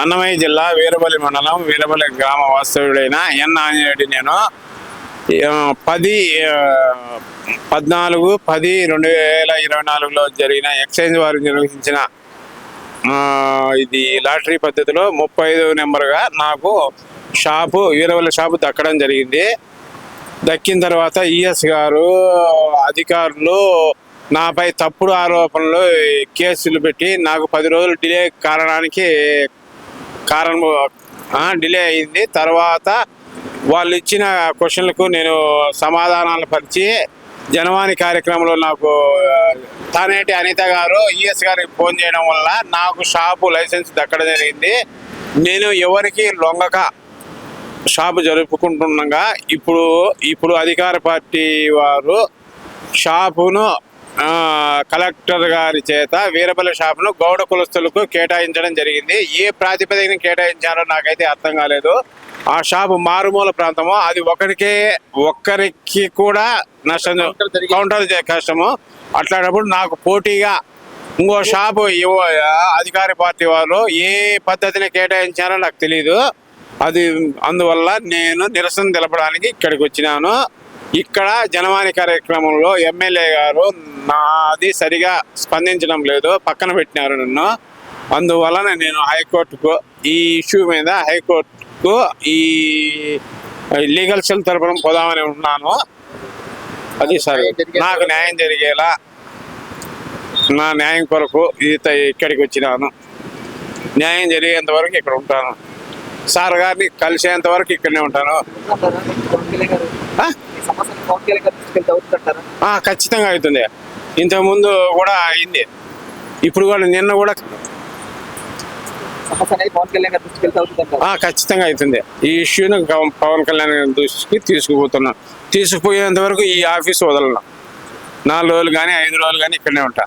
అన్నమయ్య జిల్లా వీరపల్లి మండలం వీరపల్లి గ్రామ వాస్తవ్యుడైన ఎన్ ఆంజనేయుడు. నేను 14/10/2024లో జరిగిన ఎక్సైజ్ వారు నిర్వహించిన ఇది లాటరీ పద్ధతిలో 35వ నెంబర్గా నాకు వీరపల్లి షాపు దక్కడం జరిగింది. దక్కిన తర్వాత ఈఎస్ గారు అధికారులు నాపై తప్పుడు ఆరోపణలు కేసులు పెట్టి నాకు 10 రోజులు డిలే అయింది. తర్వాత వాళ్ళు ఇచ్చిన క్వశ్చన్లకు నేను సమాధానాలు పరిచి జనవాణి కార్యక్రమంలో నాకు తానేటి అనిత గారు ఈఎస్ గారికి ఫోన్ చేయడం వల్ల నాకు షాపు లైసెన్స్ దక్కడం జరిగింది. నేను ఎవరికి లొంగక షాపు జరుపుకుంటుండగా ఇప్పుడు అధికార పార్టీ వారు షాపును కలెక్టర్ గారి చేత వీరపల్లి షాపును గౌడ కులస్తులకు కేటాయించడం జరిగింది. ఏ ప్రాతిపదికన కేటాయించారో నాకైతే అర్థం కాలేదు. ఆ షాపు మారుమూల ప్రాంతము, అది ఒక్కరికి కూడా నష్టం, కౌంటర్ కష్టము. అట్లాంటప్పుడు నాకు పోటీగా ఇంకో షాపు అధికార పార్టీ వాళ్ళు ఏ పద్ధతిని కేటాయించారో నాకు తెలీదు. అందువల్ల నేను నిరసన తెలపడానికి ఇక్కడికి వచ్చినాను. ఇక్కడ జనవాణి కార్యక్రమంలో ఎమ్మెల్యే గారు నాది సరిగా స్పందించడం లేదు, పక్కన పెట్టినారు నన్ను. అందువలన నేను హైకోర్టుకు ఈ ఇష్యూ మీద ఈ లీగల్ సెల్ తరపున పోదామని ఉన్నాను. అది సార్, నాకు న్యాయం జరిగేలా నా న్యాయం కొరకు ఇక్కడికి వచ్చినాను. న్యాయం జరిగేంత వరకు ఇక్కడ ఉంటాను. సార్ గారిని కలిసేంత వరకు ఇక్కడనే ఉంటాను. ఖచ్చితంగా అవుతుంది. ఇంతకుముందు కూడా అయింది, ఇప్పుడు కూడా నిన్న కూడా ఖచ్చితంగా అవుతుంది. ఈ ఇష్యూని పవన్ కళ్యాణ్ దృష్టికి తీసుకుపోయేంత వరకు ఈ ఆఫీస్ వదలను. 4 రోజులు కానీ 5 రోజులు కానీ ఇక్కడనే ఉంటా.